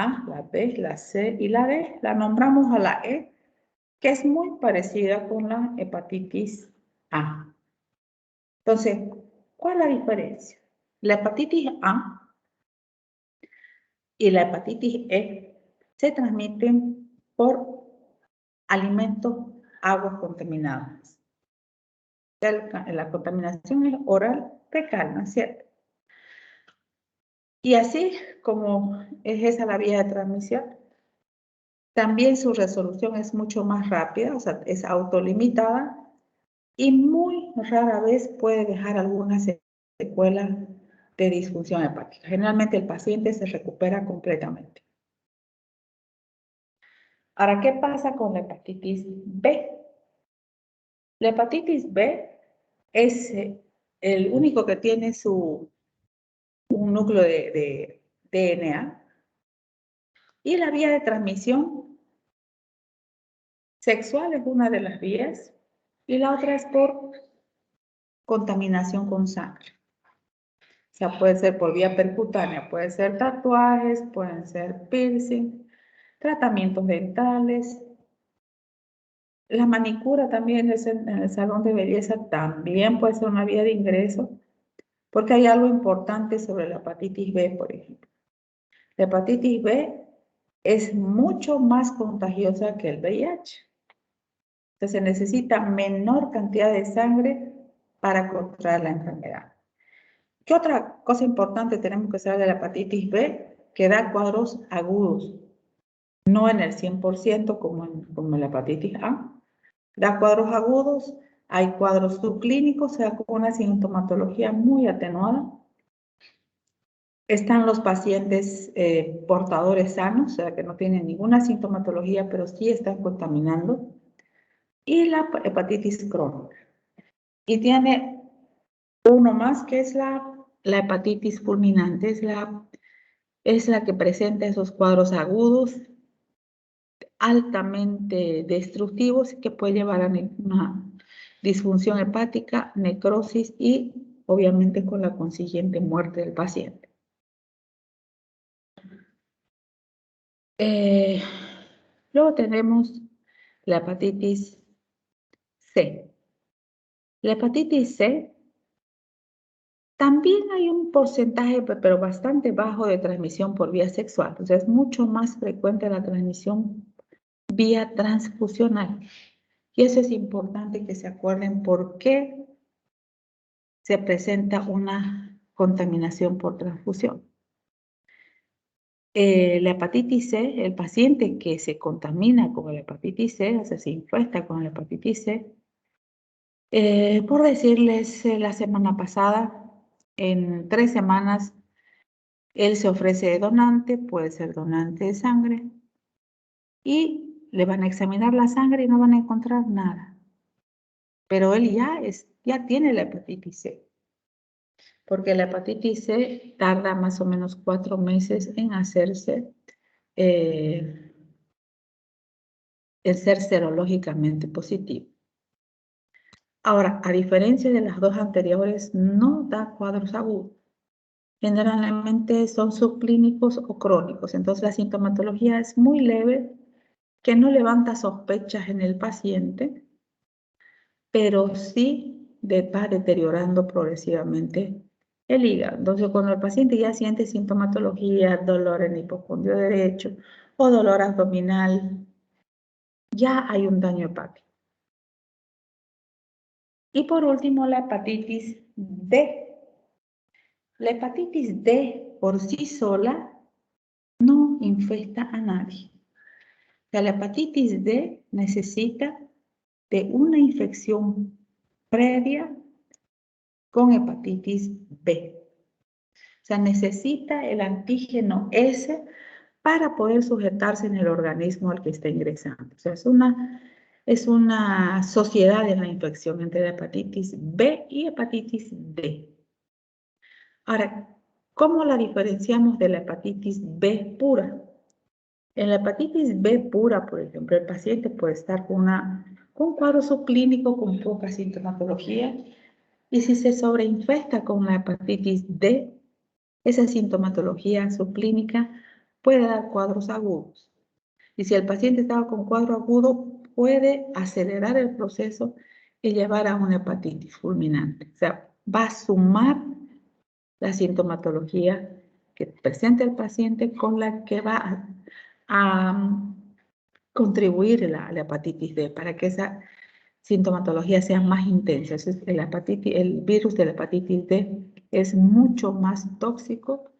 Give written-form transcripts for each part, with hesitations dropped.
A, la B, la C y la D. La nombramos a la E, que es muy parecida con la hepatitis A. Entonces, ¿cuál es la diferencia? La hepatitis A y la hepatitis E se transmiten por alimentos, aguas contaminadas. La contaminación es oral fecal, ¿no es cierto? Y así como es esa la vía de transmisión, también su resolución es mucho más rápida, o sea, es autolimitada y muy rara vez puede dejar alguna secuela de disfunción hepática. Generalmente el paciente se recupera completamente. Ahora, ¿qué pasa con la hepatitis B? La hepatitis B es el único que tiene un núcleo de DNA y la vía de transmisión sexual es una de las vías y la otra es por contaminación con sangre. O sea, puede ser por vía percutánea, puede ser tatuajes, pueden ser piercing, tratamientos dentales. La manicura también en el salón de belleza también puede ser una vía de ingreso, porque hay algo importante sobre la hepatitis B, por ejemplo. La hepatitis B es mucho más contagiosa que el VIH. Entonces se necesita menor cantidad de sangre para contraer la enfermedad. ¿Qué otra cosa importante tenemos que saber de la hepatitis B? Que da cuadros agudos, no en el 100% como en la hepatitis A. Da cuadros agudos, hay cuadros subclínicos, o sea, con una sintomatología muy atenuada. Están los pacientes portadores sanos, o sea, que no tienen ninguna sintomatología, pero sí están contaminando. Y la hepatitis crónica. Y tiene uno más que es la hepatitis fulminante, es la que presenta esos cuadros agudos, altamente destructivos, que puede llevar a una disfunción hepática, necrosis y obviamente con la consiguiente muerte del paciente. Luego tenemos la hepatitis C. La hepatitis C también hay un porcentaje, pero bastante bajo, de transmisión por vía sexual. O sea, es mucho más frecuente la transmisión vía transfusional. Y eso es importante que se acuerden por qué se presenta una contaminación por transfusión. La hepatitis C, el paciente que se contamina con la hepatitis C, o sea, se infecta con la hepatitis C, por decirles, la semana pasada, en 3 semanas, él se ofrece donante, puede ser donante de sangre, y le van a examinar la sangre y no van a encontrar nada. Pero él ya tiene la hepatitis C, porque la hepatitis C tarda más o menos 4 meses en hacerse, en ser serológicamente positivo. Ahora, a diferencia de las dos anteriores, no da cuadros agudos. Generalmente son subclínicos o crónicos, entonces la sintomatología es muy leve, que no levanta sospechas en el paciente, pero sí va deteriorando progresivamente el hígado. Entonces, cuando el paciente ya siente sintomatología, dolor en el hipocondrio derecho o dolor abdominal, ya hay un daño hepático. Y por último, la hepatitis D. La hepatitis D por sí sola no infecta a nadie. O sea, la hepatitis D necesita de una infección previa con hepatitis B. O sea, necesita el antígeno S para poder sujetarse en el organismo al que está ingresando. O sea, es una sociedad de la infección entre la hepatitis B y hepatitis D. Ahora, ¿cómo la diferenciamos de la hepatitis B pura? En la hepatitis B pura, por ejemplo, el paciente puede estar con un cuadro subclínico con poca sintomatología, y si se sobreinfecta con la hepatitis D, esa sintomatología subclínica puede dar cuadros agudos. Y si el paciente estaba con cuadro agudo, puede acelerar el proceso y llevar a una hepatitis fulminante. O sea, va a sumar la sintomatología que presenta el paciente con la que va a contribuir la hepatitis D para que esa sintomatología sea más intensa. Entonces, el virus de la hepatitis D es mucho más tóxico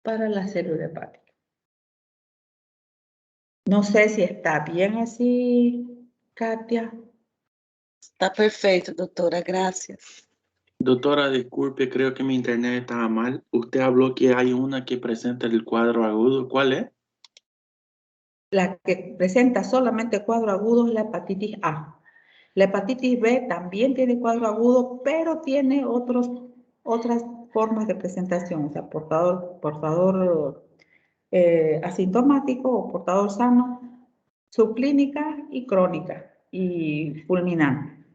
para la célula hepática. No sé si está bien así, Katia. Está perfecto, doctora, gracias. Doctora, disculpe, creo que mi internet estaba mal. Usted habló que hay una que presenta el cuadro agudo. ¿Cuál es? La que presenta solamente cuadro agudo es la hepatitis A. La hepatitis B también tiene cuadro agudo, pero tiene otras formas de presentación, o sea, portador asintomático o portador sano, subclínica y crónica y fulminante.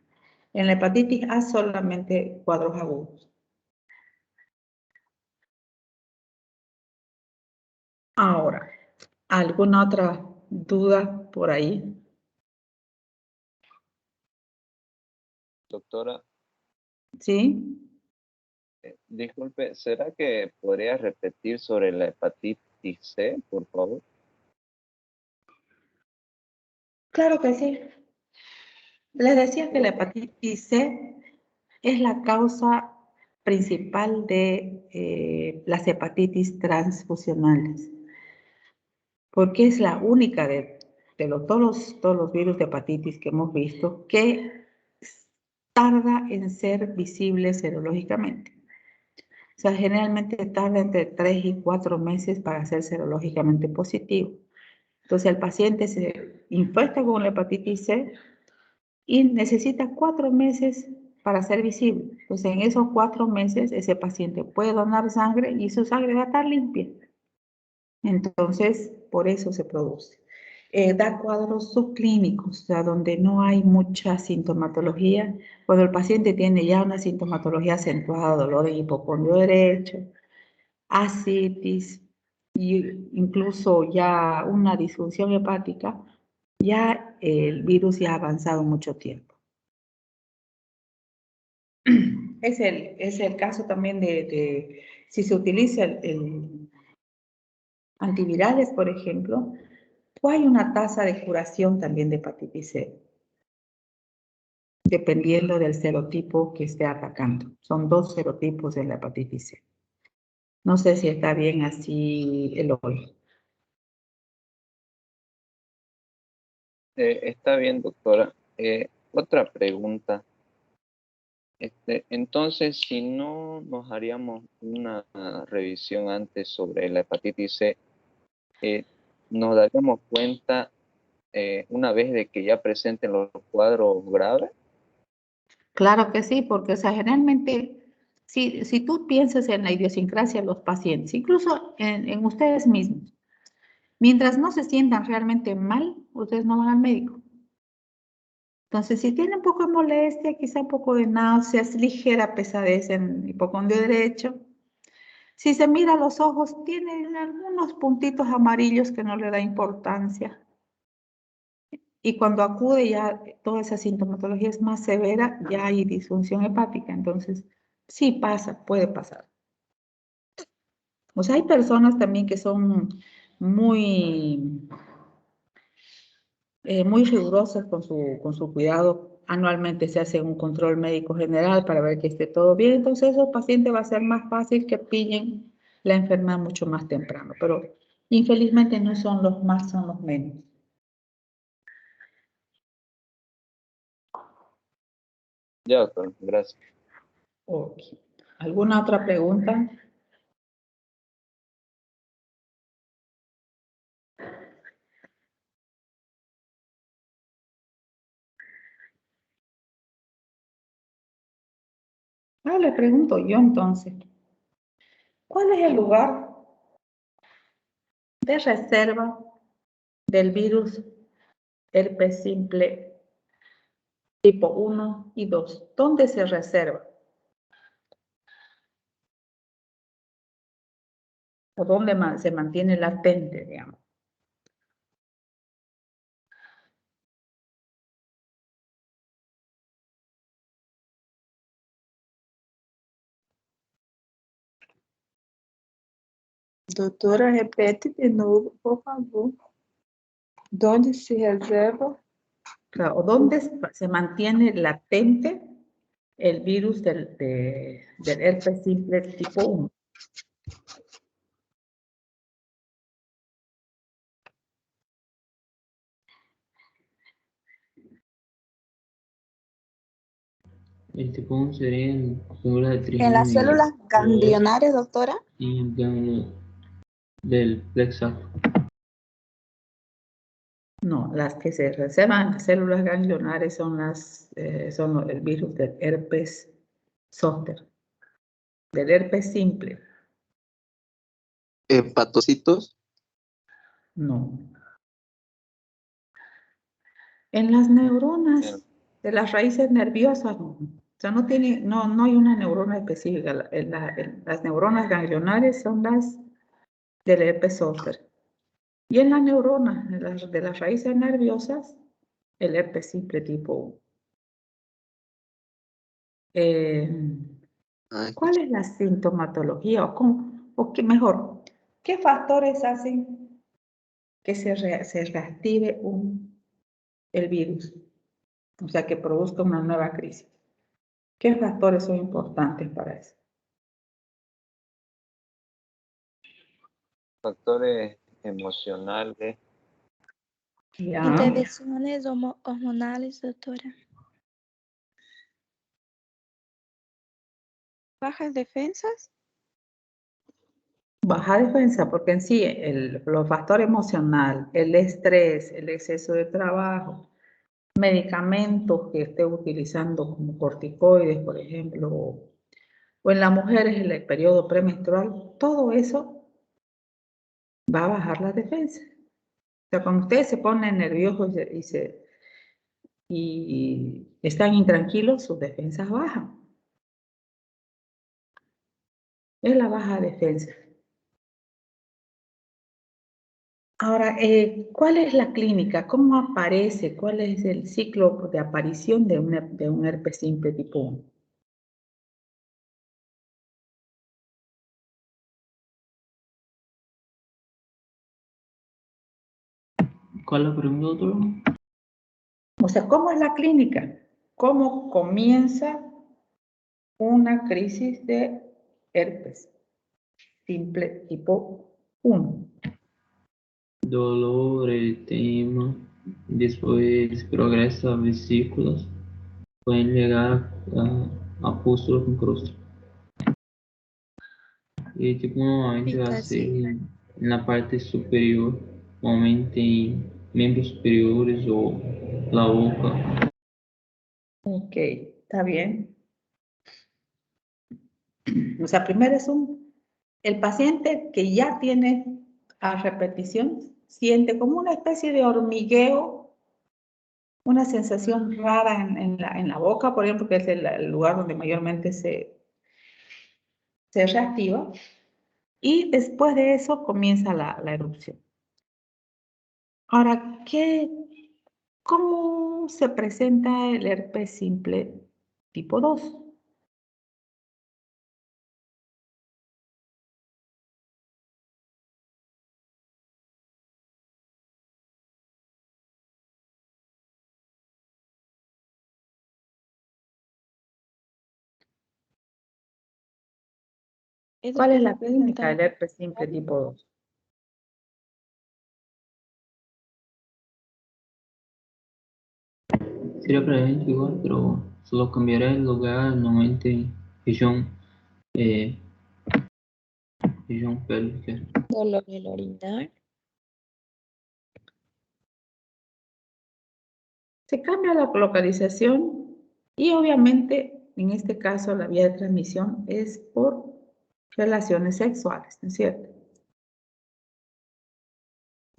En la hepatitis A solamente cuadros agudos. Ahora, ¿alguna otra duda por ahí? Doctora, ¿Sí? disculpe, ¿será que podría repetir sobre la hepatitis C, por favor? Claro que sí. Les decía que la hepatitis C es la causa principal de las hepatitis transfusionales, porque es la única de todos los virus de hepatitis que hemos visto que tarda en ser visible serológicamente. O sea, generalmente tarda entre 3 y 4 meses para ser serológicamente positivo. Entonces, el paciente se infecta con la hepatitis C y necesita 4 meses para ser visible. Entonces, en esos 4 meses, ese paciente puede donar sangre y su sangre va a estar limpia. Entonces, por eso se produce. Da cuadros subclínicos, o sea, donde no hay mucha sintomatología. Cuando el paciente tiene ya una sintomatología acentuada, dolor en hipocondrio derecho, ascitis, e incluso ya una disfunción hepática, ya el virus ya ha avanzado mucho tiempo. Es el caso también de si se utiliza el antivirales, por ejemplo, o hay una tasa de curación también de hepatitis C, dependiendo del serotipo que esté atacando. Son 2 serotipos de la hepatitis C. No sé si está bien así, Eloy. Está bien, doctora. Otra pregunta. Entonces, si no nos haríamos una revisión antes sobre la hepatitis C, nos daríamos cuenta una vez de que ya presenten los cuadros graves. Claro que sí, porque o sea, generalmente, si tú piensas en la idiosincrasia de los pacientes, incluso en ustedes mismos, mientras no se sientan realmente mal, ustedes no van al médico. Entonces, si tienen un poco de molestia, quizá un poco de náuseas, ligera pesadez en el hipocondrio derecho, si se mira los ojos, tienen algunos puntitos amarillos que no le da importancia. Y cuando acude ya toda esa sintomatología es más severa, ya hay disfunción hepática. Entonces, sí pasa, puede pasar. O sea, hay personas también que son muy, muy rigurosas con su cuidado. Anualmente se hace un control médico general para ver que esté todo bien. Entonces, esos pacientes va a ser más fácil que pillen la enfermedad mucho más temprano. Pero infelizmente no son los más, son los menos. Ya, doctor, gracias. Ok. ¿Alguna otra pregunta? Le pregunto yo entonces. ¿Cuál es el lugar de reserva del virus herpes simple tipo 1 y 2? ¿Dónde se reserva? o dónde se mantiene latente, digamos. Doutora, repete de novo, por favor. ¿Dónde se reserva? Claro, o dónde se mantiene latente el virus del herpes simple tipo 1. El tipo 1 sería en células de En trígono las células ganglionares, doctora. y ganglio del plexo. No, las que se reservan en las células ganglionares son el virus del herpes zóster, del herpes simple. Hepatocitos. No. En las neuronas de las raíces nerviosas, no. O sea, no hay una neurona específica. Las neuronas ganglionares son las del herpes zóster. Y en las neuronas de las raíces nerviosas, el herpes simple tipo 1. ¿Cuál es la sintomatología? O qué mejor, ¿qué factores hacen que se reactive el virus? O sea, que produzca una nueva crisis. ¿Qué factores son importantes para eso? Factores emocionales, Ya. Intervenciones hormonales, doctora. Bajas defensas. Baja defensa, porque en sí los factores emocional, el estrés, el exceso de trabajo, medicamentos que esté utilizando como corticoides, por ejemplo, o en las mujeres en el periodo premenstrual, todo eso va a bajar la defensa. O sea, cuando ustedes se ponen nerviosos y están intranquilos, sus defensas bajan. Es la baja defensa. Ahora, ¿cuál es la clínica? ¿Cómo aparece? ¿Cuál es el ciclo de aparición de un herpes simple tipo 1? ¿Cuál es la pregunta, doctor? O sea, ¿cómo es la clínica? ¿Cómo comienza una crisis de herpes simple tipo 1? Dolor, edema, después progresa a vesículas, pueden llegar a pústulas con crosta. Y tipo normalmente va a ser en la parte superior, normalmente en miembros superiores o la boca. Ok, está bien. O sea, primero el paciente que ya tiene a repetición, siente como una especie de hormigueo, una sensación rara en la boca, por ejemplo, que es el lugar donde mayormente se reactiva, y después de eso comienza la erupción. Ahora, ¿cómo se presenta el herpes simple tipo 2? ¿Cuál es la clínica del herpes simple tipo 2? Sería prácticamente igual, pero solo cambiará el lugar, normalmente en eh, región pélvica. Dolor del orinar. Se cambia la localización y obviamente en este caso la vía de transmisión es por relaciones sexuales, ¿no es cierto?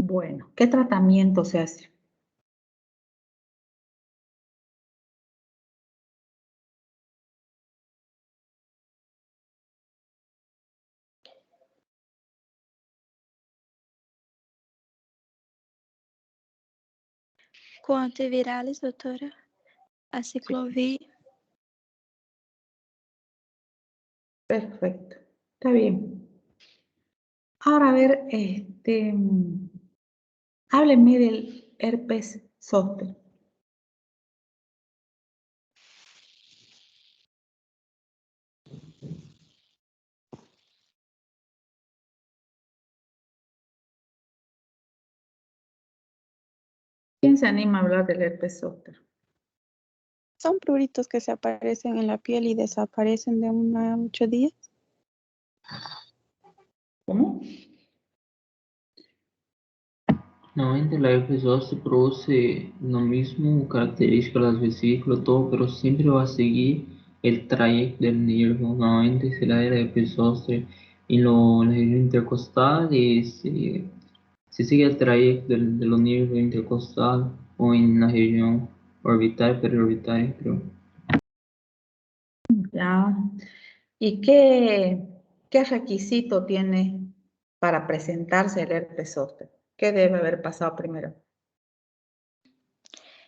Bueno, ¿qué tratamiento se hace? Com antivirales, doutora. Aciclovir. Perfecto. Está bien. Ahora, a ver, háblenme del herpes zóster. ¿Quién se anima a hablar del herpes zóster? Son pruritos que se aparecen en la piel y desaparecen de 1 a 8 días. ¿Cómo? Normalmente la herpes zóster produce lo mismo, característica de las vesículas, todo, pero siempre va a seguir el trayecto del nervio. Normalmente se la herpes zóster en la región intercostal y se sigue el trayecto de los nervios intercostal o en la región orbital, periorbital, creo. Ya. ¿Y qué requisito tiene para presentarse el herpes zóster? ¿Qué debe haber pasado primero?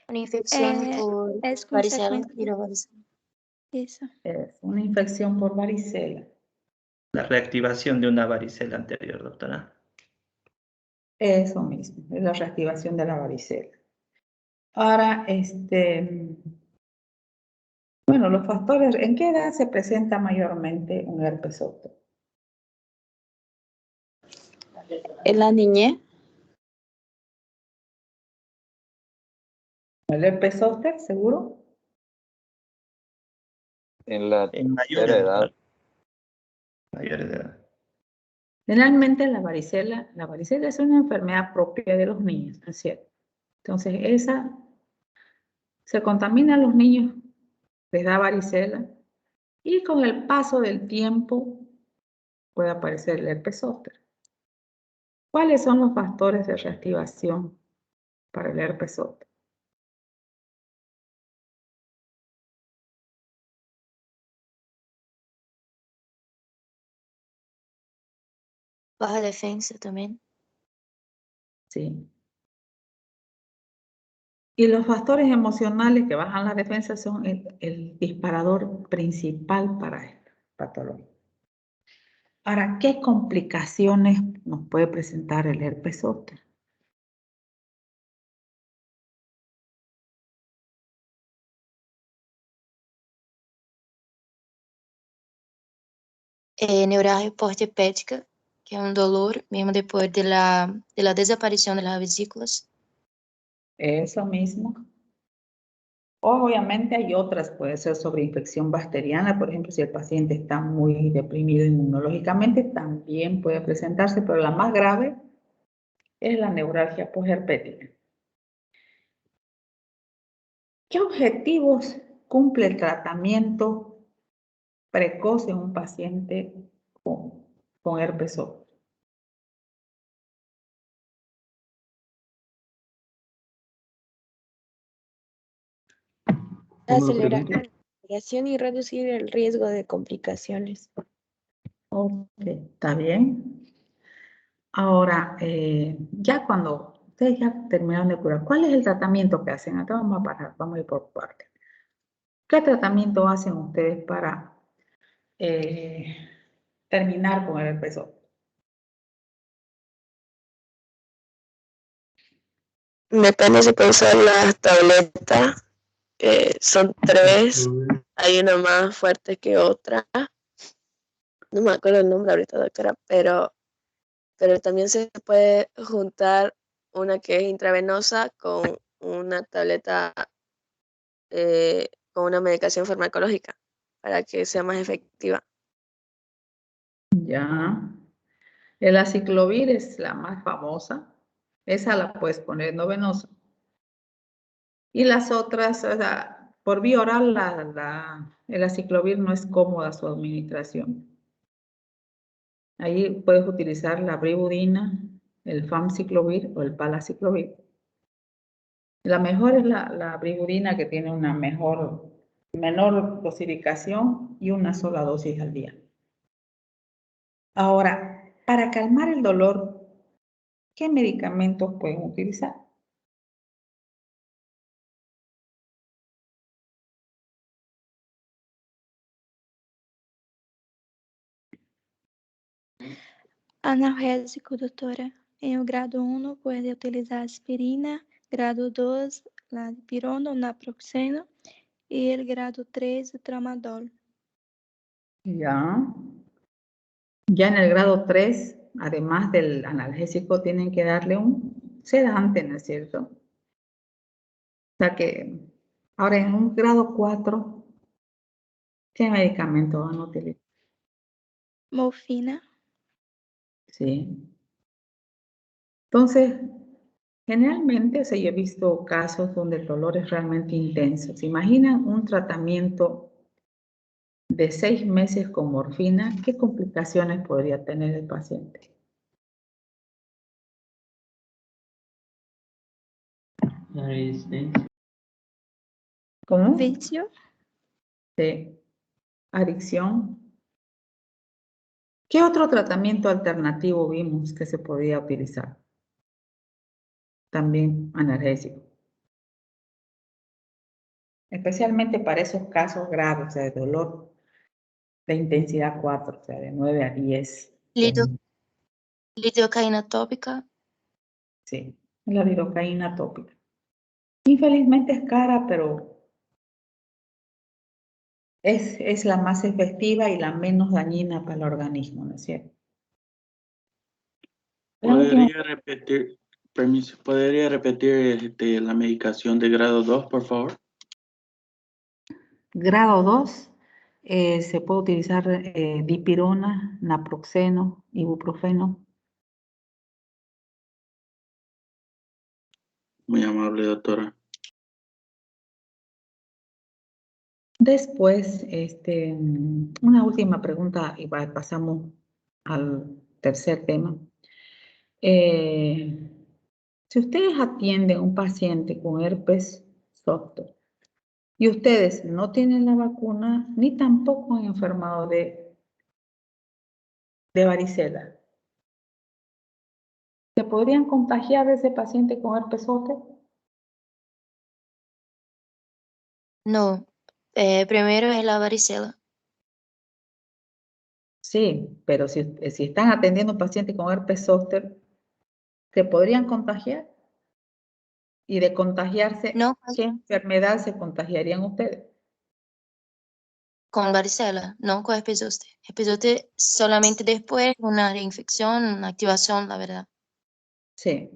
Una infección por Es varicela consecuencia. y la varicela. Eso. Es una infección por varicela. La reactivación de una varicela anterior, doctora. Eso mismo, es la reactivación de la varicela. Ahora, bueno, los factores, ¿en qué edad se presenta mayormente un herpes zóster? En la niñez. ¿El herpes zóster, seguro? En la En tercera mayores, edad. doctora. Mayores de edad. Generalmente la varicela es una enfermedad propia de los niños, ¿no es cierto? Entonces, esa se contamina a los niños, les da varicela, y con el paso del tiempo puede aparecer el herpes zóster. ¿Cuáles son los factores de reactivación para el herpes zóster? Baja defensa también. Sí. Y los factores emocionales que bajan la defensa son el disparador principal para esta patología. Ahora, ¿qué complicaciones nos puede presentar el herpes zóster? Neuralgia postepética, que es un dolor mismo después de la desaparición de las vesículas. Eso mismo. Obviamente hay otras, puede ser sobreinfección bacteriana, por ejemplo, si el paciente está muy deprimido inmunológicamente, también puede presentarse, pero la más grave es la neuralgia posherpética. ¿Qué objetivos cumple el tratamiento precoz en un paciente con herpes zóster? ¿Cómo lo Acelerar pregunto? la investigación y reducir el riesgo de complicaciones. Ok, está bien. Ahora, ya cuando ustedes ya terminaron de curar, ¿cuál es el tratamiento que hacen? Acá vamos a parar, vamos a ir por partes. ¿Qué tratamiento hacen ustedes para terminar con el herpes zóster? Depende si puede usar las tabletas, son 3, hay una más fuerte que otra, no me acuerdo el nombre ahorita, doctora, pero también se puede juntar una que es intravenosa con una tableta, con una medicación farmacológica para que sea más efectiva. Ya. El aciclovir es la más famosa. Esa la puedes poner no venosa. Y las otras, o sea, por vía oral, el aciclovir no es cómoda su administración. Ahí puedes utilizar la brivudina, el famciclovir o el palaciclovir. La mejor es la brivudina, que tiene una menor dosificación y una sola dosis al día. Ahora, para calmar el dolor, ¿qué medicamentos pueden utilizar? Analgésico, doutora. Em o grado 1, pode utilizar aspirina, grado 2, la dipirona o naproxeno, y el grado 3, tramadol. Ya. Ya en el grado 3, además del analgésico, tienen que darle un sedante, ¿no es cierto? O sea que ahora en un grado 4, ¿qué medicamento van a utilizar? Morfina. Sí. Entonces, generalmente, o sea, yo he visto casos donde el dolor es realmente intenso. ¿Se imaginan un tratamiento de 6 meses con morfina? ¿Qué complicaciones podría tener el paciente? La resistencia. ¿Cómo? Vicio. Sí. Adicción. ¿Qué otro tratamiento alternativo vimos que se podía utilizar? También analgésico. Especialmente para esos casos graves, o sea, de dolor de intensidad 4, o sea, de 9 a 10. Lidocaína tópica. Sí, la lidocaína tópica. Infelizmente es cara, pero es la más efectiva y la menos dañina para el organismo, ¿no es cierto? ¿Podría repetir, permiso, podría repetir la medicación de grado 2, por favor? Grado 2, se puede utilizar dipirona, naproxeno, ibuprofeno. Muy amable, doctora. Después, una última pregunta y pasamos al tercer tema. Si ustedes atienden a un paciente con herpes zóster y ustedes no tienen la vacuna ni tampoco han enfermado de varicela, ¿se podrían contagiar de ese paciente con herpes zóster? No, primero es la varicela. Sí, pero si están atendiendo a un paciente con herpes zóster, ¿se podrían contagiar? Y de contagiarse, No, ¿qué enfermedad se contagiarían ustedes? con varicela, no con herpes zóster. Herpes zóster solamente después una reinfección, una activación, la verdad. Sí,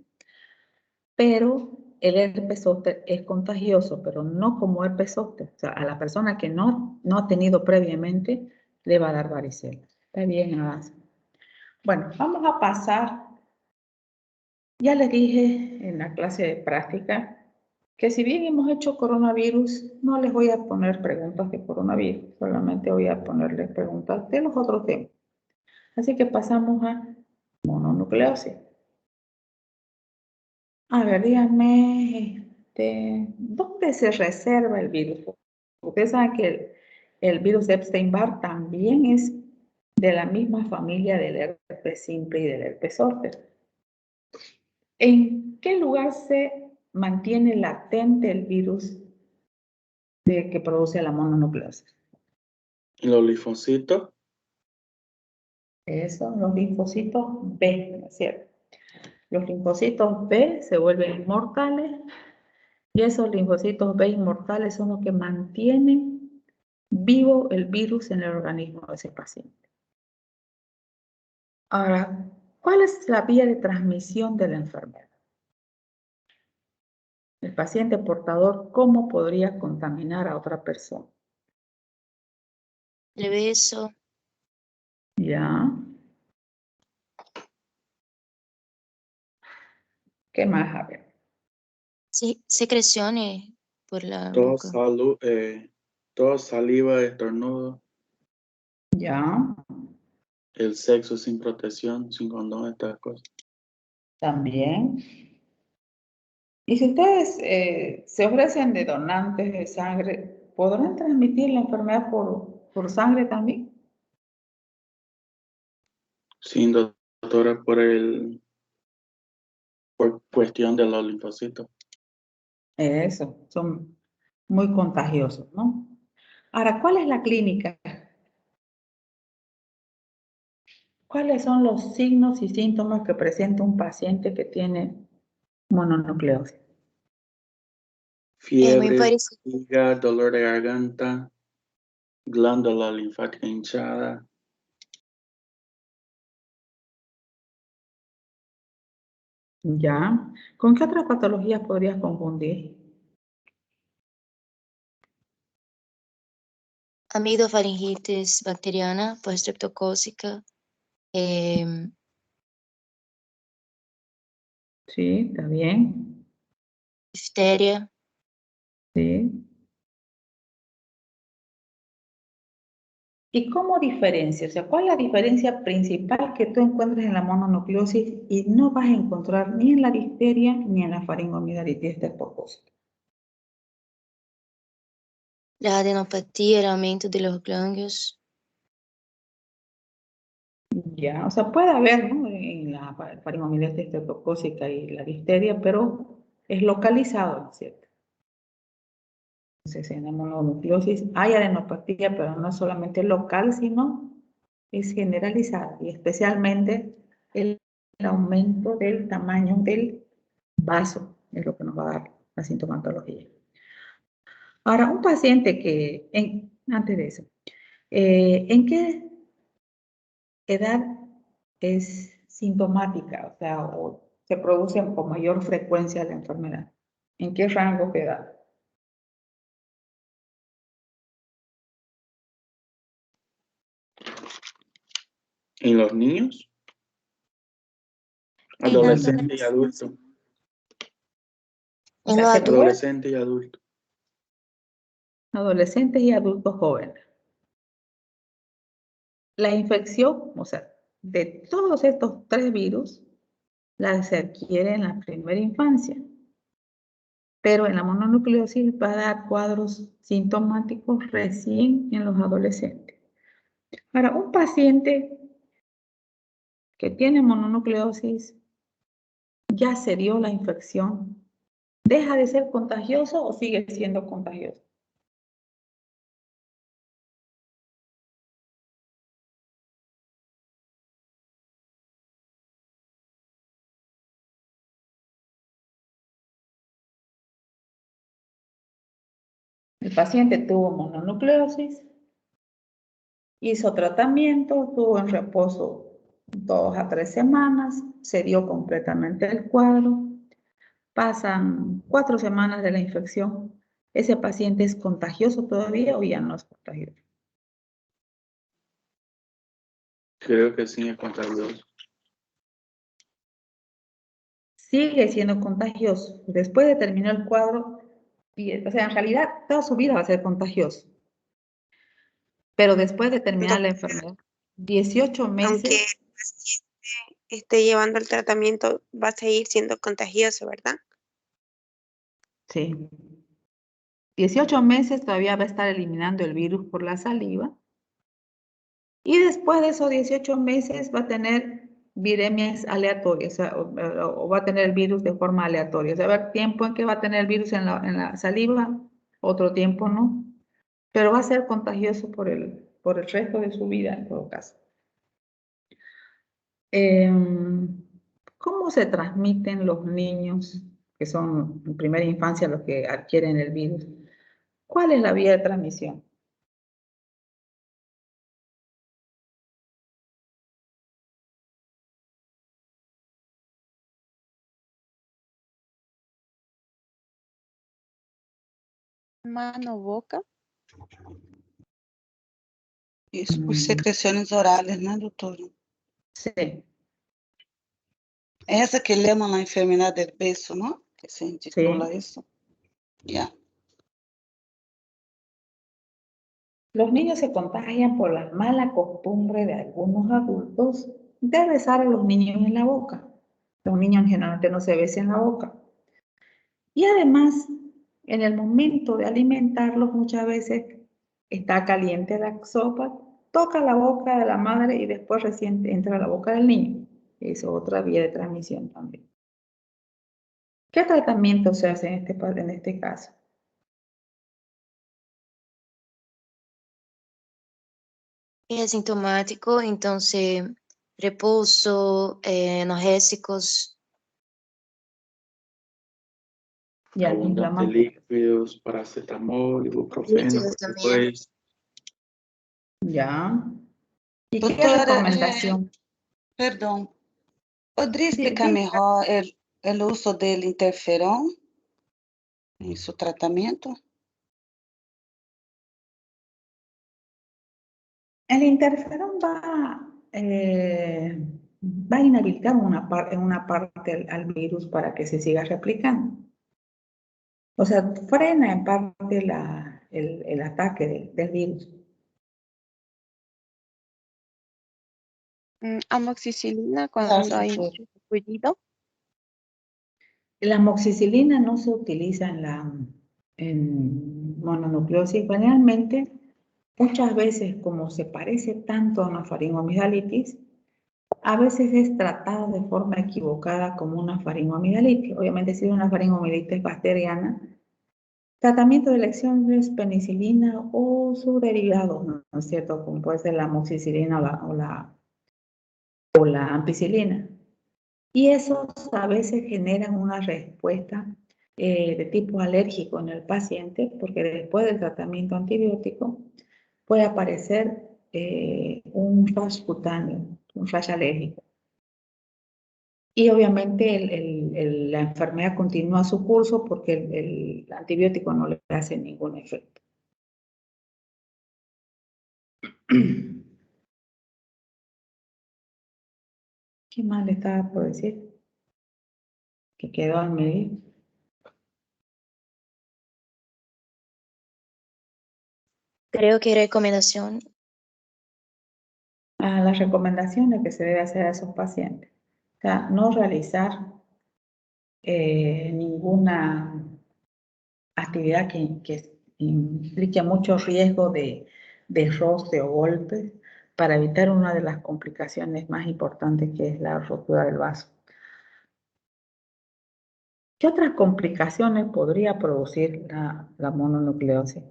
pero el herpes zóster es contagioso, pero no como herpes zóster. O sea, a la persona que no ha tenido previamente, le va a dar varicela. Está bien, Adas. Bueno, vamos a pasar. Ya les dije en la clase de práctica que si bien hemos hecho coronavirus, no les voy a poner preguntas de coronavirus, solamente voy a ponerles preguntas de los otros temas. Así que pasamos a mononucleosis. A ver, díganme, ¿dónde se reserva el virus? Ustedes saben que el virus Epstein-Barr también es de la misma familia del herpes simple y del herpes zóster. ¿En qué lugar se mantiene latente el virus que produce la mononucleosis? ¿Los linfocitos? Eso, los linfocitos B, ¿no es cierto? Los linfocitos B se vuelven inmortales y esos linfocitos B inmortales son los que mantienen vivo el virus en el organismo de ese paciente. Ahora, ¿cuál es la vía de transmisión de la enfermedad? El paciente portador, ¿cómo podría contaminar a otra persona? El beso, ¿Ya? ¿Qué más? A ver. secreciones por la Todo, boca. todo saliva, estornudo, ¿Ya? el sexo sin protección, sin condón, estas cosas. También. Y si ustedes se ofrecen de donantes de sangre, ¿podrán transmitir la enfermedad por sangre también? Sin, doctora, por cuestión de los linfocitos. Eso, son muy contagiosos, ¿no? Ahora, ¿cuál es la clínica? ¿Cuáles son los signos y síntomas que presenta un paciente que tiene mononucleosis? muy Fiebre, parecido. fatiga, dolor de garganta, glándula linfática hinchada. ¿Ya? ¿Con qué otras patologías podrías confundir? Amidofaringitis bacteriana, pues streptocócica, Sí, está bien. difteria. Sí. ¿Y cómo diferencia? O sea, ¿cuál es la diferencia principal que tú encuentras en la mononucleosis y no vas a encontrar ni en la difteria ni en la faringomidalitis estreptocócica? La adenopatía, el aumento de los ganglios. Ya, o sea, puede haber, ¿no? En la faringomidalitis estreptocócica y la difteria, pero es localizado, ¿no es cierto? Entonces, en la mononucleosis hay adenopatía, pero no solamente local, sino es generalizada, y especialmente el aumento del tamaño del vaso es lo que nos va a dar la sintomatología. Ahora, un paciente que, antes de eso, ¿en qué edad es sintomática? O sea, o se produce con mayor frecuencia la enfermedad. ¿En qué rango de edad? ¿En los niños? En los Adolescente y adulto. O En sea, los se adultos. puede Adolescente y adulto. adolescentes y adultos jóvenes. La infección, o sea, de todos estos 3 virus, la se adquiere en la primera infancia, pero en la mononucleosis va a dar cuadros sintomáticos recién en los adolescentes. Ahora, un paciente que tiene mononucleosis ya se dio la infección, ¿deja de ser contagioso o sigue siendo contagioso? El paciente tuvo mononucleosis, hizo tratamiento, estuvo en reposo 2 a 3 semanas, se dio completamente el cuadro, pasan 4 semanas de la infección. ¿Ese paciente es contagioso todavía o ya no es contagioso? Creo que sí es contagioso. Sigue siendo contagioso. Después de terminar el cuadro, o sea, en realidad toda su vida va a ser contagioso. Pero después de terminar la enfermedad, 18 Aunque meses, el paciente esté llevando el tratamiento, va a seguir siendo contagioso, ¿verdad? sí, 18 meses todavía va a estar eliminando el virus por la saliva. Y después de esos 18 meses va a tener viremias aleatorias, o sea, o va a tener el virus de forma aleatoria. O sea, va a haber tiempo en que va a tener el virus en la saliva, otro tiempo no. Pero va a ser contagioso por el resto de su vida en todo caso. ¿Cómo se transmiten los niños que son en primera infancia los que adquieren el virus? ¿Cuál es la vía de transmisión? Mano, boca. Isso por secreções orales, né, doutora? Sí, Essa que llaman la enfermedad del beso, ¿no? Que se intitula sí. eso. Ya. Los niños se contagian por la mala costumbre de algunos adultos de besar a los niños en la boca. Los niños generalmente no se besan en la boca. Y además, en el momento de alimentarlos, muchas veces está caliente la sopa, toca la boca de la madre y después recién entra a la boca del niño. Es otra vía de transmisión también. ¿Qué tratamiento se hace en este caso? Es asintomático, entonces repouso, analgésicos. Ya, Abundante inflamación. líquidos, paracetamol, ibuprofeno, Líquidos también. pues, Ya. ¿Y qué Doutora, recomendación? perdão, poderia explicar Diga. melhor o uso del interferón em seu tratamento? El interferón va a inhabilitar en una parte al virus para que se siga replicando. O sea, frena en parte el ataque del virus. Amoxicilina Claro, cuando hay doctora. mucho ruido. La amoxicilina no se utiliza en mononucleosis. Generalmente, muchas veces, como se parece tanto a una faringoamigdalitis, a veces es tratada de forma equivocada como una faringoamigdalitis. Obviamente, si es una faringoamigdalitis bacteriana, tratamiento de elección es penicilina o su derivado, ¿no es cierto? Como puede ser la amoxicilina o la ampicilina. Y esos a veces generan una respuesta de tipo alérgico en el paciente, porque después del tratamiento antibiótico puede aparecer un rash cutáneo, un rash alérgico. Y obviamente la enfermedad continúa su curso porque el antibiótico no le hace ningún efecto. ¿Qué más le estaba por decir? Que quedó al medio. Creo que recomendación. Las recomendaciones que se debe hacer a esos pacientes. O sea, no realizar ninguna actividad que implique mucho riesgo de roce o golpes para evitar una de las complicaciones más importantes que es la rotura del vaso. ¿Qué otras complicaciones podría producir la mononucleosis?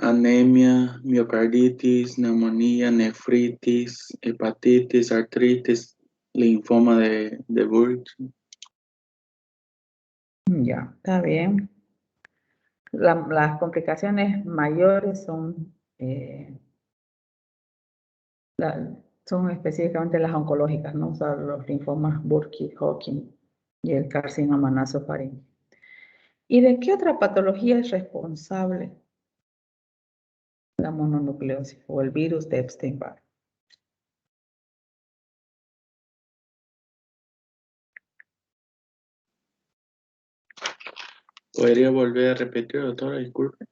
anemia, miocarditis, neumonía, nefritis, hepatitis, artritis, linfoma de Burkitt. Ya, está bien. Las complicaciones mayores son específicamente las oncológicas, ¿no? O sea, los linfomas Burkitt, Hodgkin y el carcinoma nasofaríngeo. ¿Y de qué otra patología es responsable la mononucleosis o el virus de Epstein-Barr? ¿Podría volver a repetir, doctora? Disculpe.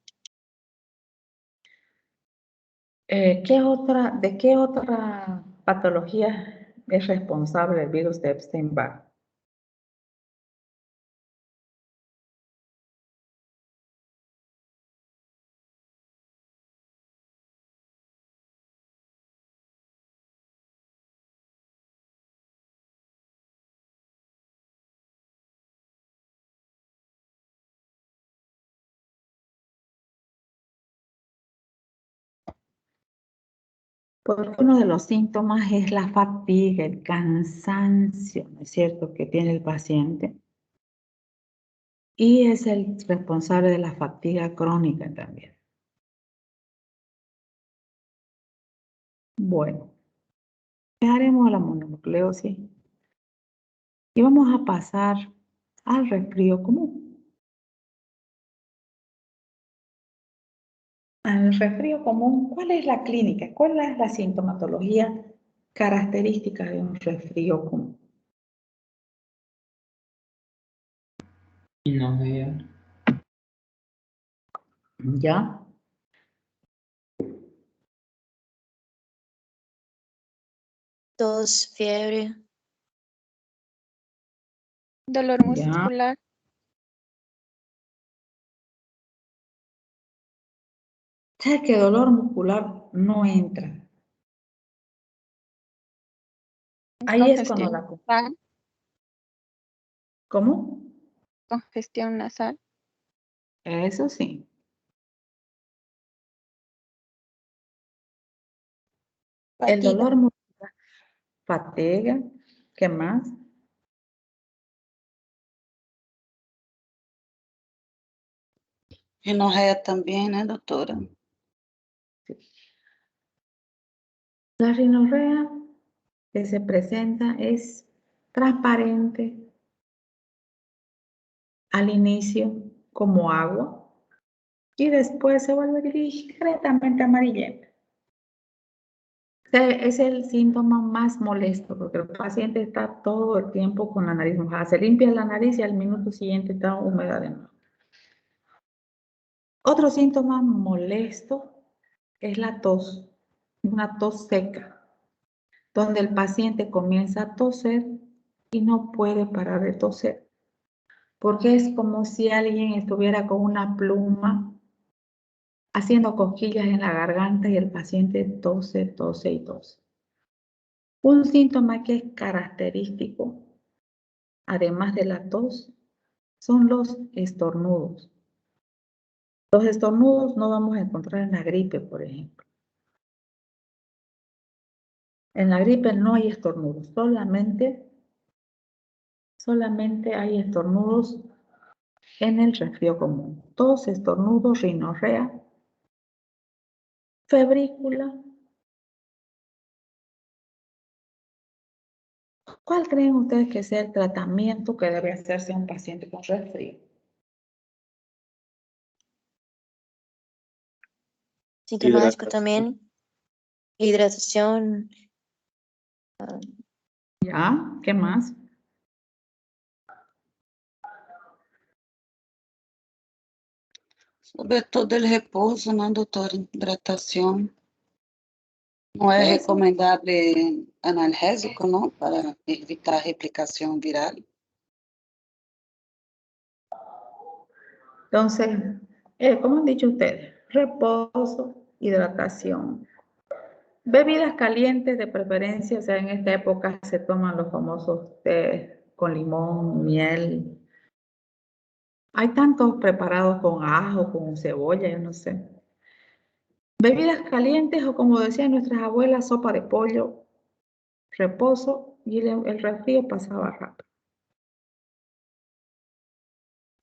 ¿De qué otra patología es responsable el virus de Epstein-Barr? Porque uno de los síntomas es la fatiga, el cansancio, ¿no es cierto?, que tiene el paciente. Y es el responsable de la fatiga crónica también. Bueno, dejaremos la mononucleosis y vamos a pasar al resfrío común. Al resfrío común, ¿cuál es la clínica? ¿Cuál es la sintomatología característica de un resfrío común? Inogear. ¿Ya? Tos, fiebre. Dolor Ya. muscular. ¿Sabes que dolor muscular no entra? Ahí es cuando Congestión nasal. ¿Cómo? Congestión nasal. Eso sí. El Fatiga. dolor muscular, fatiga, ¿qué más? Rinorreia también, ¿eh, doctora? La rinorrea que se presenta es transparente al inicio como agua y después se vuelve discretamente amarillenta. Es el síntoma más molesto porque el paciente está todo el tiempo con la nariz mojada. Se limpia la nariz y al minuto siguiente está húmeda de nuevo. Otro síntoma molesto es la tos, una tos seca, donde el paciente comienza a toser y no puede parar de toser, porque es como si alguien estuviera con una pluma haciendo cosquillas en la garganta y el paciente tose, tose y tose. Un síntoma que es característico, además de la tos, son los estornudos. Los estornudos no vamos a encontrar en la gripe, por ejemplo. En la gripe no hay estornudos, solamente hay estornudos en el resfrío común. Tos, estornudos, rinorrea, febrícula. ¿Cuál creen ustedes que sea el tratamiento que debe hacerse a un paciente con resfrío? Sintomático también. Hidratación. ¿Ya? ¿Qué más? Sobre todo el repouso, ¿no, doctora? Hidratación. No es Eso. recomendable analgésico, ¿no? Para evitar replicación viral. Entonces, como han dicho ustedes, reposo, hidratación. Bebidas calientes de preferencia, o sea, en esta época se toman los famosos té con limón, miel. Hay tantos preparados con ajo, con cebolla, yo no sé. Bebidas calientes o como decían nuestras abuelas, sopa de pollo, reposo y el resfrío pasaba rápido.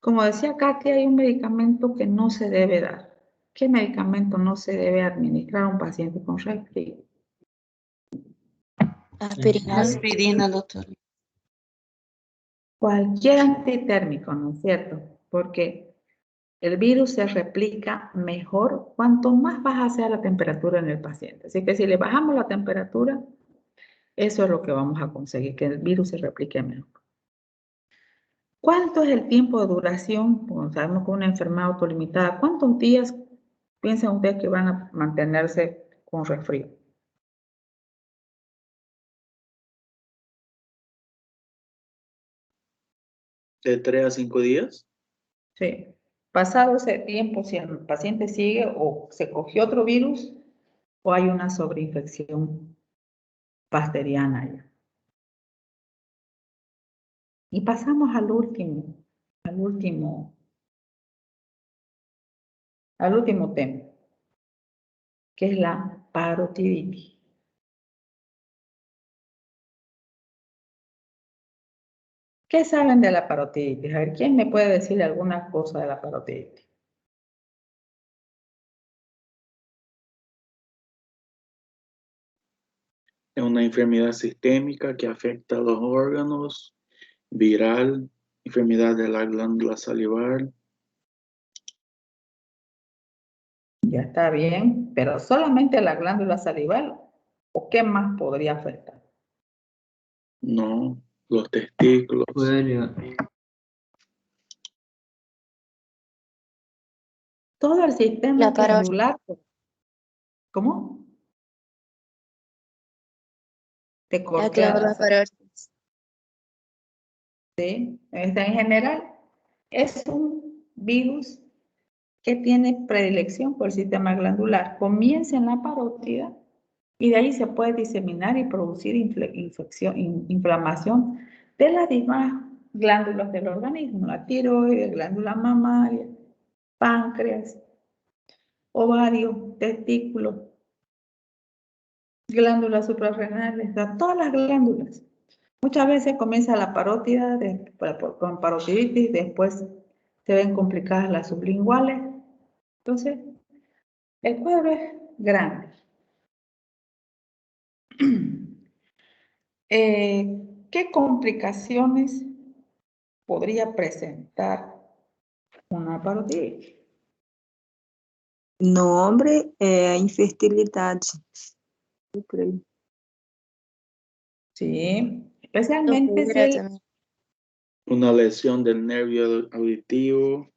Como decía Katy, hay un medicamento que no se debe dar. ¿Qué medicamento no se debe administrar a un paciente con resfrío? Aspirina. Aspirina, doctora. Cualquier antitérmico, ¿no es cierto? Porque el virus se replica mejor cuanto más baja sea la temperatura en el paciente. Así que si le bajamos la temperatura, eso es lo que vamos a conseguir, que el virus se replique mejor. ¿Cuánto es el tiempo de duración? Como sabemos que una enfermedad autolimitada, ¿cuántos días piensan ustedes que van a mantenerse con resfrío? ¿De 3 a 5 días? Sí. Pasado ese tiempo, si el paciente sigue o se cogió otro virus o hay una sobreinfección bacteriana ya. Y pasamos al último tema, que es la parotiditis. ¿Qué saben de la parotiditis? A ver, ¿quién me puede decir alguna cosa de la parotiditis? Es una enfermedad sistémica que afecta a los órganos, viral, enfermedad de la glándula salivar. Ya está bien, pero solamente la glándula salival, ¿o qué más podría afectar? No, los testículos. Todo el sistema La parotis. glandular. ¿Cómo? Te La corté. glándula parotis. Sí, en general es un virus que tiene predilección por el sistema glandular. Comienza en la parótida y de ahí se puede diseminar y producir inflamación de las demás glándulas del organismo, la tiroides, glándula mamaria. páncreas, ovario, testículo, glándulas suprarrenales, o sea, todas las glándulas. Muchas veces comienza la parótida con parotiditis, después se ven complicadas las sublinguales. Entonces, el cuadro es grande. ¿Qué complicaciones podría presentar una parotiditis? No hombre, é a infertilidade. Eu creio. Sí, especialmente si el, Una lesión del nervio auditivo,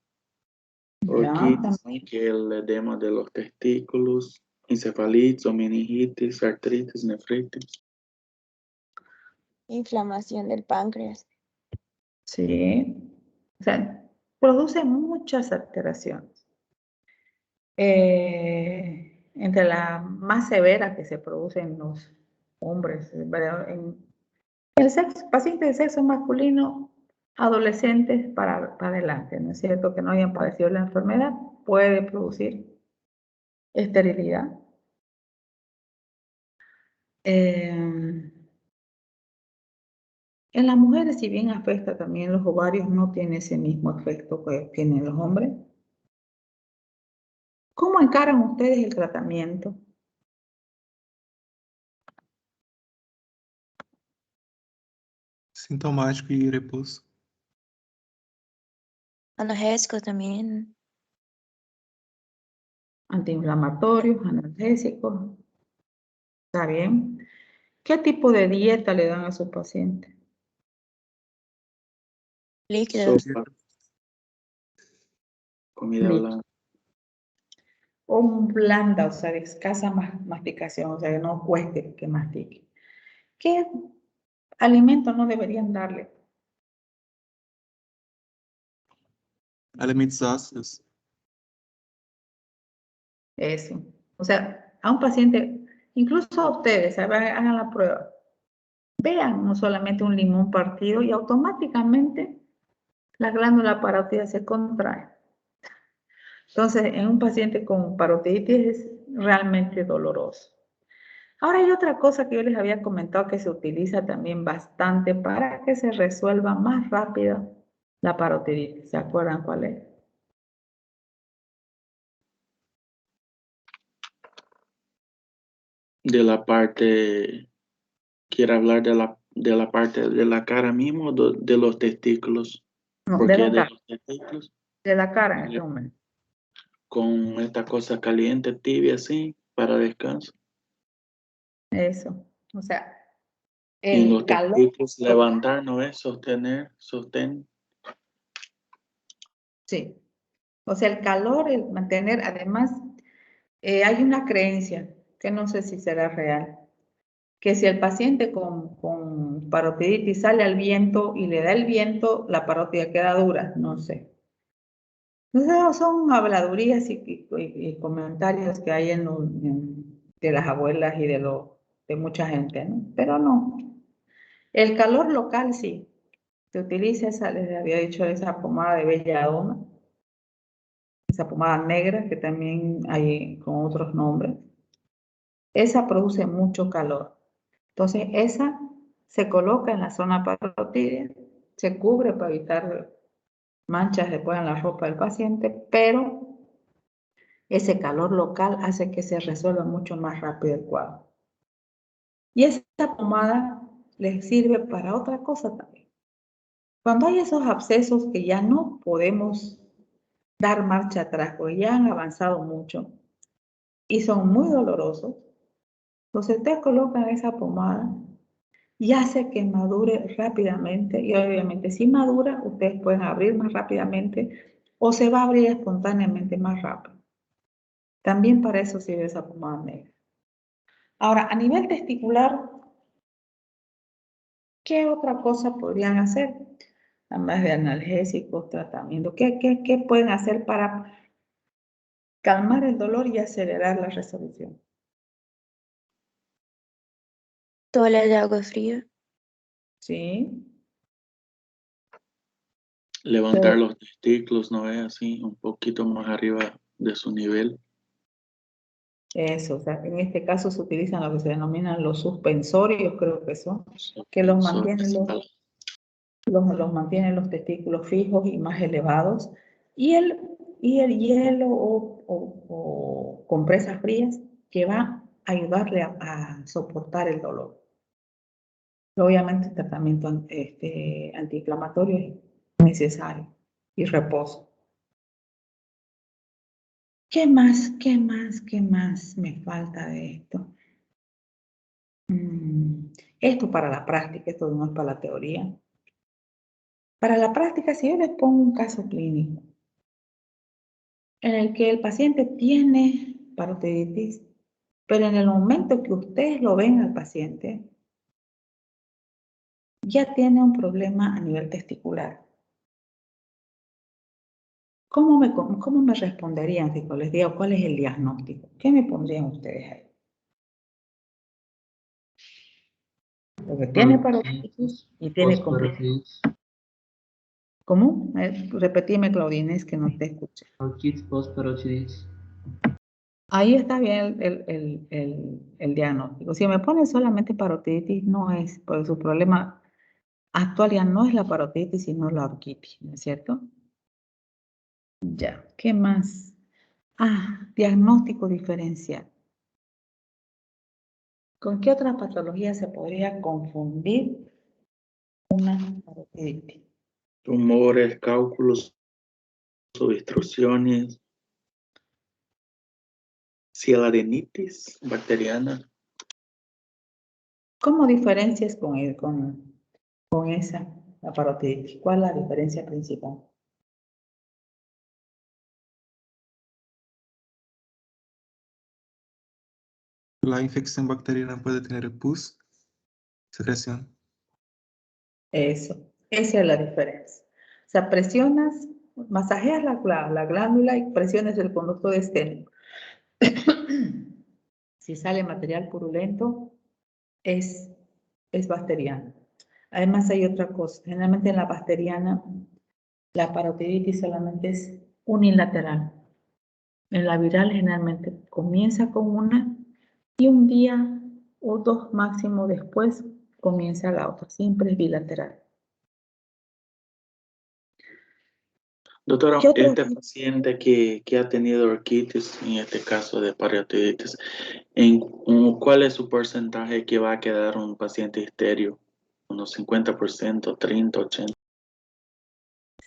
orquitis, también. que el edema de los testículos, encefalitis o meningitis, artritis, nefritis. Inflamación del páncreas. Sí, o sea, produce muchas alteraciones. Entre la más severa que se produce en los hombres, ¿verdad? En el sexo, pacientes de sexo masculino, adolescentes para adelante, ¿no es cierto? Que no hayan padecido la enfermedad, puede producir esterilidad. En las mujeres, si bien afecta también los ovarios, no tiene ese mismo efecto que tienen los hombres. ¿Cómo encaran ustedes el tratamiento? Sintomático e repouso. Analgésico también. Antiinflamatorios, analgésicos. ¿Está bien? ¿Qué tipo de dieta le dan a sus pacientes? Líquidos. Sopa, comida blanca. O blanda, o sea, de escasa masticación, o sea, que no cueste que mastique. ¿Qué alimentos no deberían darle? Alimentos ácidos. Eso. O sea, a un paciente, incluso a ustedes, hagan la prueba. Vean no solamente un limón partido y automáticamente la glándula parótida se contrae. Entonces, en un paciente con parotiditis es realmente doloroso. Ahora hay otra cosa que yo les había comentado que se utiliza también bastante para que se resuelva más rápido la parotiditis. ¿Se acuerdan cuál es? De la parte, quiere hablar de la parte de la cara mismo, de los testículos. No, ¿Por de qué la de cara. los testículos? De la cara en este momento. Con esta cosa caliente, tibia, así, para descanso. Eso. O sea, Y en los el calor. testículos, levantar, ¿no es? Sostener, sostén. Sí. O sea, el calor, el mantener, además, hay una creencia, que no sé si será real, que si el paciente con parotiditis sale al viento y le da el viento, la parótida queda dura, no sé. Entonces, son habladurías y comentarios que hay de las abuelas y de mucha gente, ¿no? Pero no. El calor local sí. Se utiliza esa, les había dicho, esa pomada de belladona, esa pomada negra que también hay con otros nombres. Esa produce mucho calor. Entonces, esa se coloca en la zona parotidia, se cubre para evitar manchas después en la ropa del paciente, pero ese calor local hace que se resuelva mucho más rápido el cuadro. Y esta pomada les sirve para otra cosa también. Cuando hay esos abscesos que ya no podemos dar marcha atrás, porque ya han avanzado mucho y son muy dolorosos, entonces ustedes colocan esa pomada y hace que madure rápidamente. Y obviamente si madura, ustedes pueden abrir más rápidamente o se va a abrir espontáneamente más rápido. También para eso sirve esa pomada negra. Ahora, a nivel testicular, ¿qué otra cosa podrían hacer? Además de analgésicos, tratamiento, ¿qué pueden hacer para calmar el dolor y acelerar la resolución? Toalla de agua fría. Sí. Levantar los testículos, ¿no es así? Un poquito más arriba de su nivel. Eso, o sea, en este caso se utilizan lo que se denominan los suspensorios, creo que son, que los mantienen los mantienen los testículos fijos y más elevados. Y el hielo o compresas frías que va a ayudarle a soportar el dolor. Obviamente el tratamiento antiinflamatorio es necesario y reposo. ¿Qué más me falta de esto? Esto para la práctica, esto no es para la teoría. Para la práctica, si yo les pongo un caso clínico en el que el paciente tiene parotiditis, pero en el momento que ustedes lo ven al paciente, ya tiene un problema a nivel testicular. ¿Cómo me responderían si les digo cuál es el diagnóstico? ¿Qué me pondrían ustedes ahí? Porque tiene parotiditis y tiene complicaciones. ¿Cómo? Repetime, Claudines, que no te escuché. Bronquitis post-parotiditis. Ahí está bien el diagnóstico. Si me pone solamente parotiditis, no es, porque su problema actual ya no es la parotiditis, sino la orquitis, ¿no es cierto? Ya, ¿qué más? Diagnóstico diferencial. ¿Con qué otra patología se podría confundir una parotiditis? Tumores, cálculos, obstrucciones, cialidinitis bacteriana. ¿Cómo diferencias con esa, la parotiditis? ¿Cuál es la diferencia principal? La infección bacteriana puede tener pus, secreción. Eso, esa es la diferencia. O sea, presionas, masajeas la glándula y presiones el conducto esténico. Si sale material purulento, es bacteriano. Además hay otra cosa, generalmente en la bacteriana la parotiditis solamente es unilateral. En la viral generalmente comienza con una y un día o dos máximo después comienza la otra, siempre es bilateral. Doctora, este paciente que ha tenido orquitis, en este caso de parotiditis, ¿cuál es su porcentaje que va a quedar un paciente estéril? ¿Unos 50%, 30, 80%?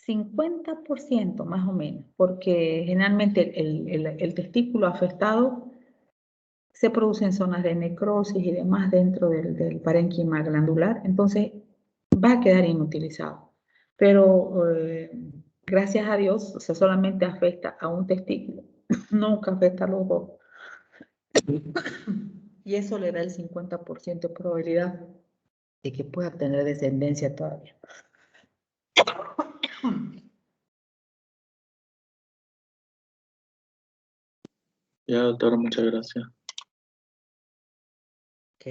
50% más o menos, porque generalmente el testículo afectado se produce en zonas de necrosis y demás dentro del parénquima glandular, entonces va a quedar inutilizado. Pero gracias a Dios, o sea, solamente afecta a un testículo, nunca afecta a los dos. Y eso le da el 50% de probabilidad de que pueda tener descendencia todavía. Ya, doctora, muchas gracias. Ok.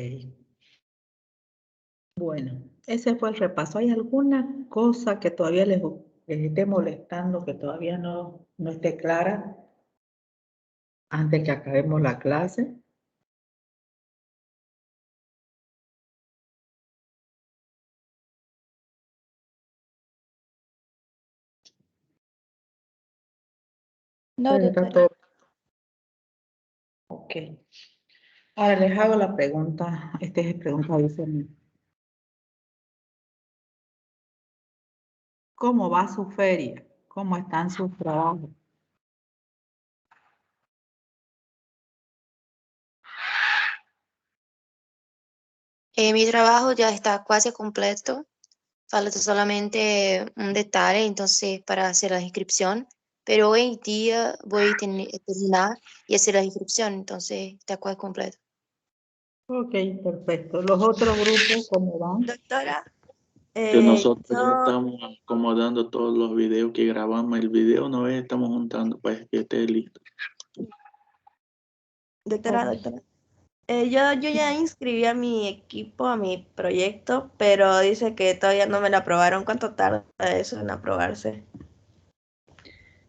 Bueno, ese fue el repaso. ¿Hay alguna cosa que todavía les esté molestando, que todavía no esté clara antes que acabemos la clase? No, Está doctora. todo. Ok. Ahora les hago la pregunta. Esta es pregunta adicional. ¿Cómo va su feria? ¿Cómo están sus trabajos? Mi trabajo ya está casi completo. Falta solamente un detalle, entonces, para hacer la inscripción. Pero hoy en día voy a terminar y hacer la inscripción, entonces está casi completo. Ok, perfecto. ¿Los otros grupos cómo van? Doctora, Que nosotros ya yo, estamos acomodando todos los videos que grabamos. El video no es, estamos juntando para que esté listo. doctora, Yo ya inscribí a mi equipo, a mi proyecto, pero dice que todavía no me lo aprobaron. ¿Cuánto tarda eso en aprobarse?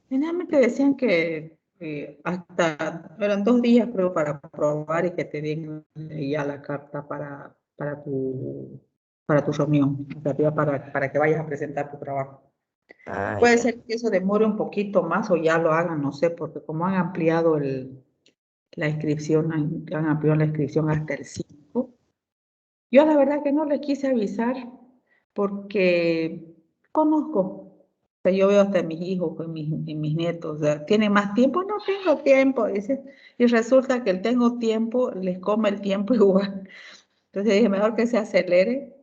Generalmente decían que eran 2 días creo para aprobar y que te den ya la carta para tu reunión, o sea, ya para que vayas a presentar tu trabajo. Ah, Puede ya. ser que eso demore un poquito más o ya lo hagan, no sé, porque como han ampliado la inscripción, han ampliado la inscripción hasta el 5. Yo la verdad que no les quise avisar porque conozco. O sea, yo veo hasta mis hijos y mis nietos, o sea, ¿tienen más tiempo? No tengo tiempo, dice. Y resulta que el tengo tiempo les come el tiempo igual. Entonces dije, mejor que se acelere.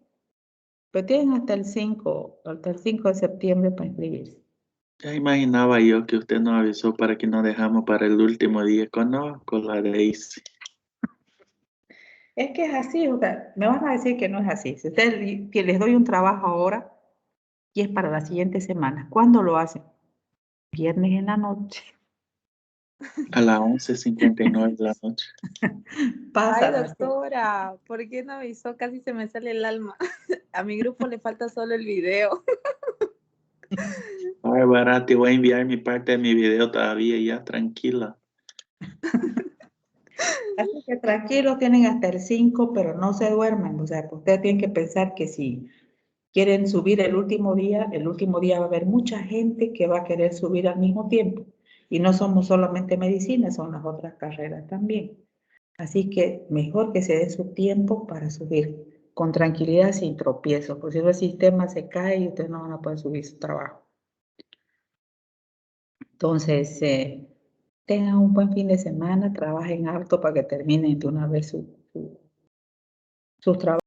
Pero tienen hasta el 5 de septiembre para inscribirse. Ya imaginaba yo que usted nos avisó para que nos dejamos para el último día. Conozco la Daisy. Es que es así, o sea, me van a decir que no es así. Si ustedes que les doy un trabajo ahora y es para la siguiente semana, ¿cuándo lo hacen? Viernes en la noche. A las 11:59 de la noche. Pasa. Ay, doctora, ¿por qué no avisó? Casi se me sale el alma. A mi grupo le falta solo el video. Ay, Barati, voy a enviar mi parte de mi video todavía, ya tranquila. Así que tranquilos, tienen hasta el 5, pero no se duermen. O sea, que ustedes tienen que pensar que si quieren subir el último día va a haber mucha gente que va a querer subir al mismo tiempo. Y no somos solamente medicina, son las otras carreras también. Así que mejor que se dé su tiempo para subir con tranquilidad, sin tropiezos, porque si no el sistema se cae y ustedes no van a poder subir su trabajo. Entonces, tengan un buen fin de semana, trabajen harto para que terminen de una vez sus trabajos.